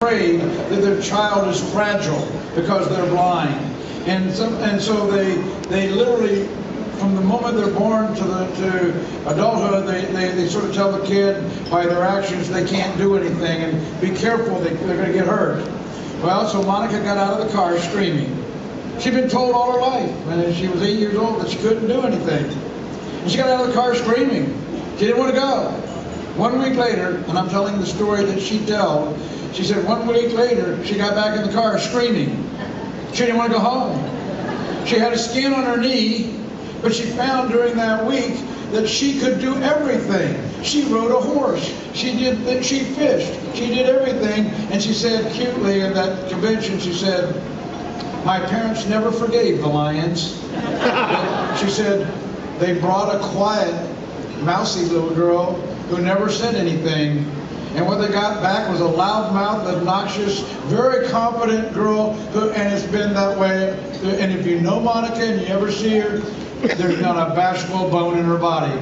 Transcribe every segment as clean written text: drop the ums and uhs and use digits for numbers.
afraid that their child is fragile because they're blind. And so they literally, from the moment they're born to adulthood, they sort of tell the kid by their actions they can't do anything, and be careful, they're going to get hurt. Well, so Monica got out of the car screaming. She'd been told all her life, when she was 8 years old, that she couldn't do anything. And she got out of the car screaming. She didn't want to go. 1 week later, and I'm telling the story that she told, she said 1 week later, she got back in the car screaming. She didn't want to go home. She had a skin on her knee, but she found during that week that she could do everything. She rode a horse. She fished. She did everything. And she said cutely in that convention, she said, "My parents never forgave the lions." She said, they brought a quiet, mousy little girl who never said anything. And what they got back was a loudmouth, obnoxious, very confident girl and it's been that way. And if you know Monica and you ever see her, there's not a bashful bone in her body.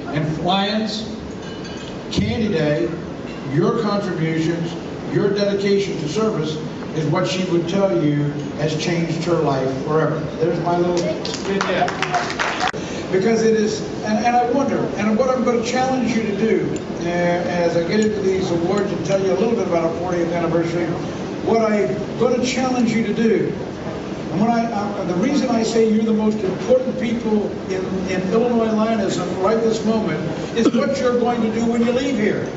And Lions, Candy Day, your contributions, your dedication to service is what she would tell you has changed her life forever. There's my little vignette. Because it is, and I wonder, and what I'm going to challenge you to do, as I get into these awards and tell you a little bit about our 40th anniversary, what I'm going to challenge you to do, and the reason I say you're the most important people in Illinois Lionism right this moment is what you're going to do when you leave here.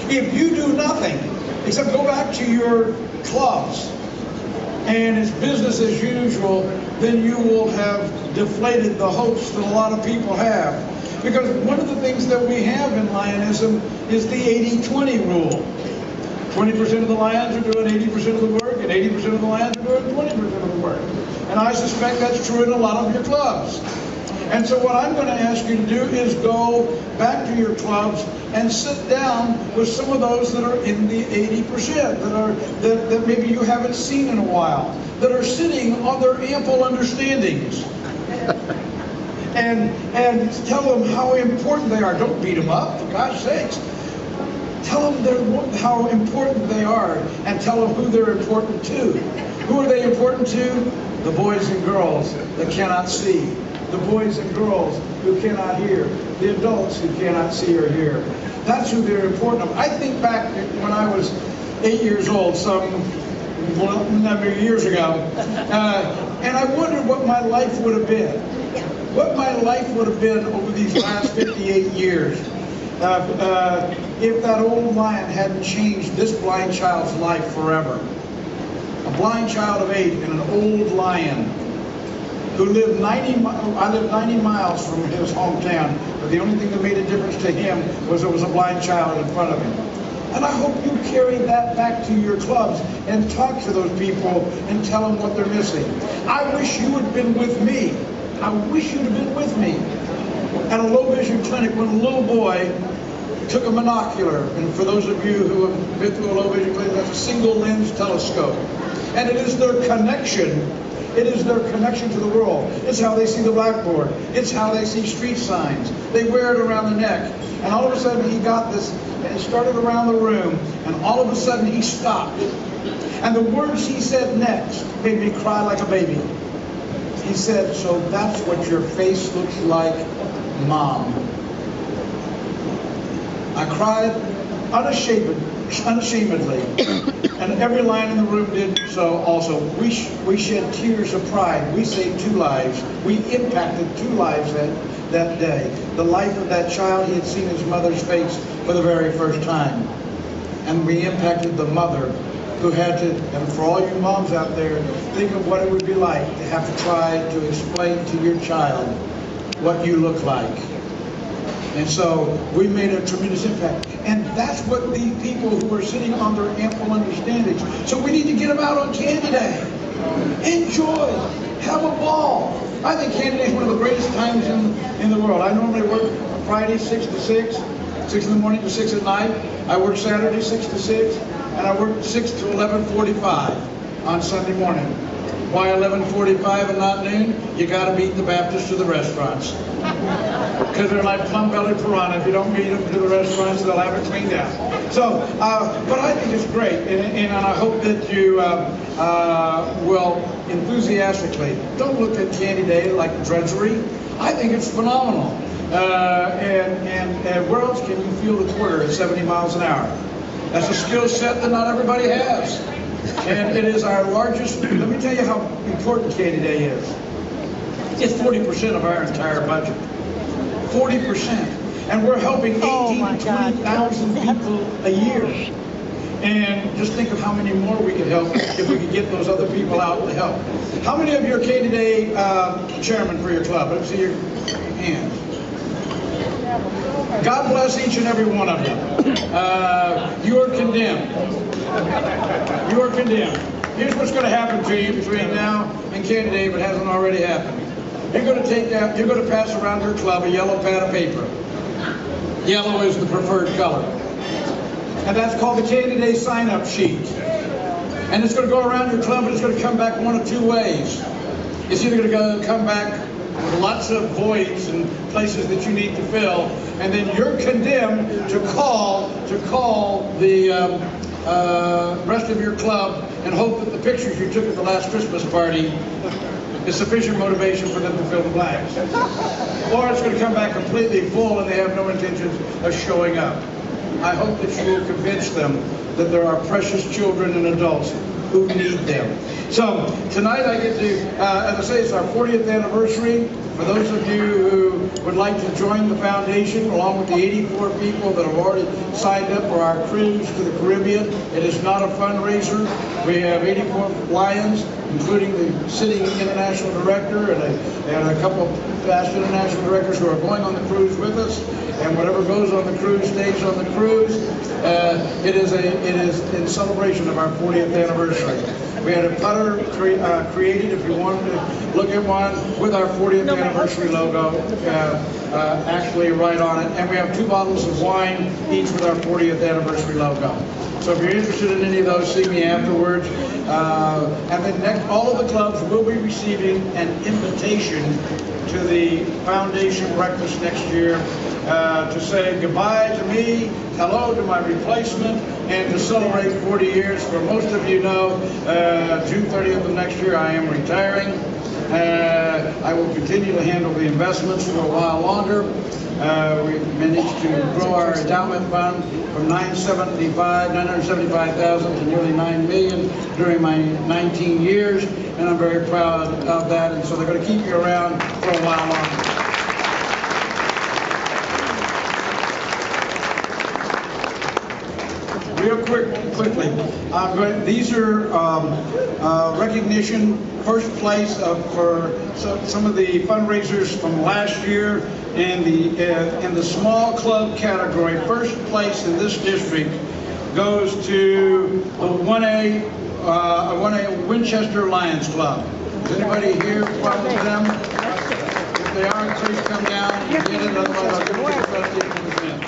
If you do nothing except go back to your clubs and it's business as usual, then you will have deflated the hopes that a lot of people have. Because one of the things that we have in Lionism is the 80-20 rule. 20% of the Lions are doing 80% of the work, and 80% of the Lions are doing 20% of the work. And I suspect that's true in a lot of your clubs. And so what I'm going to ask you to do is go back to your clubs and sit down with some of those that are in the 80%, that maybe you haven't seen in a while, that are sitting on their ample understandings. And tell them how important they are. Don't beat them up, for gosh sakes. Tell them how important they are, and tell them who they're important to. Who are they important to? The boys and girls that cannot see. The boys and girls who cannot hear. The adults who cannot see or hear. That's who they're important to. I think back when I was 8 years old, some number of years ago, and I wondered what my life would have been. What my life would have been over these last 58 years. If that old lion hadn't changed this blind child's life forever. A blind child of 8 and an old lion who lived I lived 90 miles from his hometown, but the only thing that made a difference to him was there was a blind child in front of him. And I hope you carry that back to your clubs and talk to those people and tell them what they're missing. I wish you had been with me. I wish you'd have been with me at a low vision clinic when a little boy took a monocular, and for those of you who have been through a low vision clinic, that's a single lens telescope. And it is their connection. It is their connection to the world. It's how they see the blackboard. It's how they see street signs. They wear it around the neck. And all of a sudden he got this, and it started around the room, and all of a sudden he stopped. And the words he said next made me cry like a baby. He said, "So that's what your face looks like, Mom." I cried unashamedly, and every lion in the room did so also. We shed tears of pride. We saved 2 lives. We impacted 2 lives that day. The life of that child, he had seen his mother's face for the very first time. And we impacted the mother who had to, and for all you moms out there, think of what it would be like to have to try to explain to your child what you look like. And so we made a tremendous impact. And that's what these people who are sitting on their ample understandings. So we need to get them out on Candy Day. Enjoy. Have a ball. I think Candy Day is one of the greatest times in the world. I normally work Friday 6 to 6, 6 in the morning to 6 at night. I work Saturday 6 to 6, and I work 6 to 11:45 on Sunday morning. Why 11:45 and not noon? You got to beat the Baptists to the restaurants. Because they're like plum-bellied piranha. If you don't beat them to the restaurants, they'll have it cleaned out. So, but I think it's great, and I hope that you will enthusiastically, don't look at Candy Day like drudgery. I think it's phenomenal. And where else can you feel the quarter at 70 miles an hour? That's a skill set that not everybody has. And it is our largest, let me tell you how important Candy Day is. It's 40% of our entire budget. 40%. And we're helping 18,000 to 20,000 people a year. And just think of how many more we could help if we could get those other people out to help. How many of you are Candy Day chairman for your club? Let's see your hands. God bless each and every one of you. You are condemned. You are condemned. Here's what's going to happen to you between now and Candy Day if it hasn't already happened. You're going to pass around your club a yellow pad of paper. Yellow is the preferred color. And that's called the Candy Day sign-up sheet. And it's going to go around your club and it's going to come back one of two ways. It's either going to come back with lots of voids and places that you need to fill, and then you're condemned to call the rest of your club and hope that the pictures you took at the last Christmas party is sufficient motivation for them to fill the blanks. Or it's going to come back completely full and they have no intentions of showing up. I hope that you will convince them that there are precious children and adults who need them. So tonight I get to, as I say, it's our 40th anniversary. For those of you who would like to join the foundation, along with the 84 people that have already signed up for our cruise to the Caribbean, it is not a fundraiser. We have 84 Lions, including the sitting international director and a couple of past international directors who are going on the cruise with us. And whatever goes on the cruise stays on the cruise. It is in celebration of our 40th anniversary. We had a putter created, if you wanted to look at one, with our 40th anniversary logo actually right on it. And we have 2 bottles of wine, each with our 40th anniversary logo. So if you're interested in any of those, see me afterwards. And then all of the clubs will be receiving an invitation to the foundation breakfast next year to say goodbye to me, hello to my replacement, and to celebrate 40 years. For most of you know, June 30th of next year I am retiring. I will continue to handle the investments for a while longer. We managed to grow our endowment fund from $975,000 to nearly $9 million during my 19 years, and I'm very proud of that. And so they're going to keep you around for a while longer. Real quickly, these are recognition, first place for some of the fundraisers from last year in the small club category. First place in this district goes to the 1A Winchester Lions Club. Is anybody here from them? If they aren't, please come down and get it. Otherwise, I'll give it to the trustees in a minute.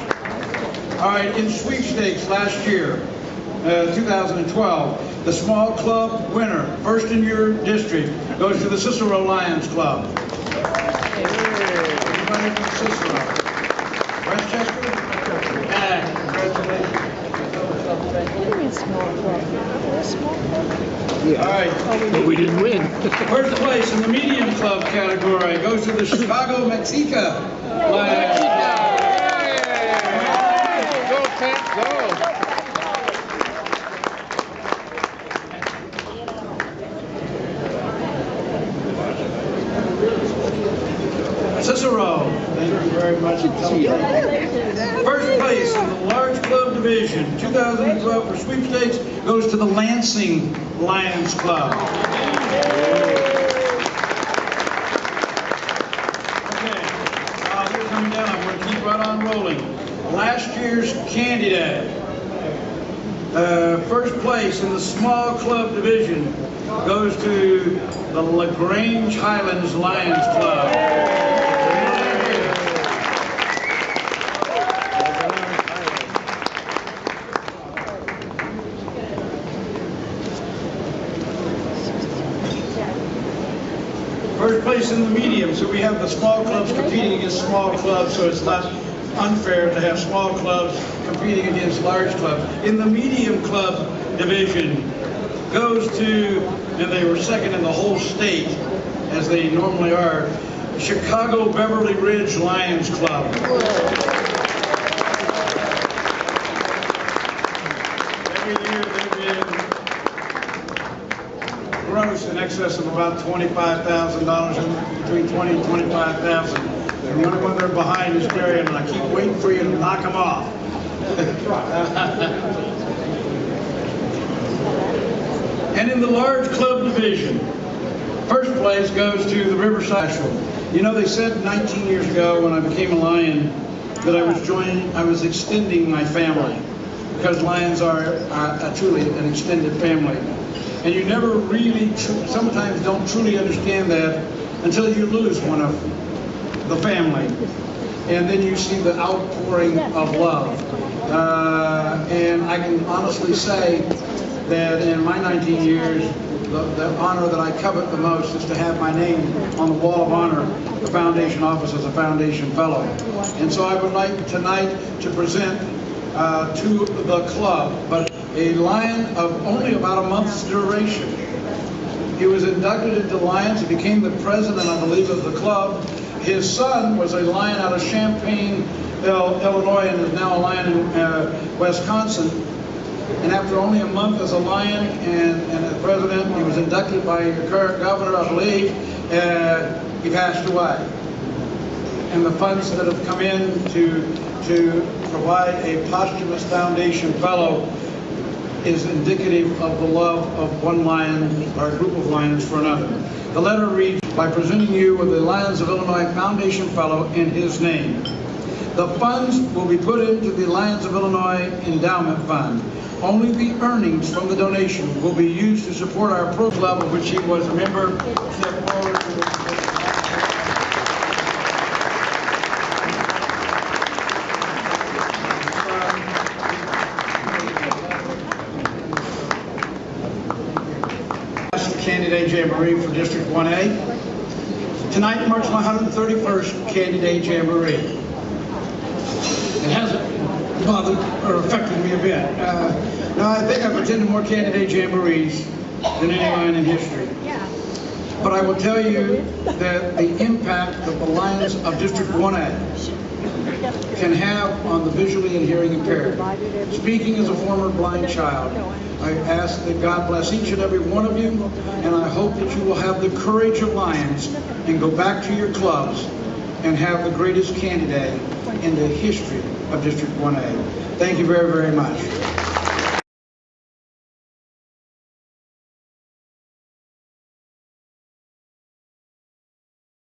All right, in sweepstakes last year, 2012, the small club winner, first in your district, goes to the Cicero Lions Club. Everybody from Cicero. Westchester? Yeah. All right. But we didn't win. First place in the medium club category goes to the Chicago Mexica Lions Club. Cicero, thank you very much. First place in the large club division, 2012 for sweepstakes, goes to the Lansing Lions Club. Okay, they're coming down. I'm going to keep right on rolling. Last year's Candy Day. First place in the small club division goes to the LaGrange Highlands Lions Club. place in the medium. So we have the small clubs competing against small clubs, so it's not unfair to have small clubs competing against large clubs. In the medium club division goes to, and they were second in the whole state, as they normally are, Chicago Beverly Ridge Lions Club. Every year they win gross in excess of about $25,000, between $20,000 and $25,000. And the only one they're behind is Marion, and I keep waiting for you to knock them off. And in the large club division, first place goes to the Riverside. You know, they said 19 years ago when I became a Lion that I was extending my family, because Lions are truly an extended family. And you never really, sometimes don't truly understand that until you lose one of the family. And then you see the outpouring of love. And I can honestly say that in my 19 years, the honor that I covet the most is to have my name on the wall of honor, the foundation office as a foundation fellow. And so I would like tonight to present to the club, but a Lion of only about a month's duration. He was inducted into Lions. He became the president, I believe, of the club. His son was a Lion out of Champaign, Illinois, and is now a Lion in Wisconsin. And after only a month as a Lion and as president, he was inducted by your current governor, I believe. He passed away. And the funds that have come in to provide a posthumous foundation fellow is indicative of the love of one Lion or a group of Lions for another. The letter reads, by presenting you with the Lions of Illinois Foundation Fellow in his name. The funds will be put into the Lions of Illinois Endowment Fund. Only the earnings from the donation will be used to support our pro club, of which he was a member. Step forward. Candidate Jamboree for District 1A. Tonight marks my 131st Candidate Jamboree. It hasn't bothered or affected me a bit. Now I think I've attended more Candidate Jamborees than any Lion in history. But I will tell you that the impact that the Lions of District 1A can have on the visually and hearing impaired. Speaking as a former blind child, I ask that God bless each and every one of you, and I hope that you will have the courage of Lions and go back to your clubs and have the greatest candidate in the history of District 1A. Thank you very, very much.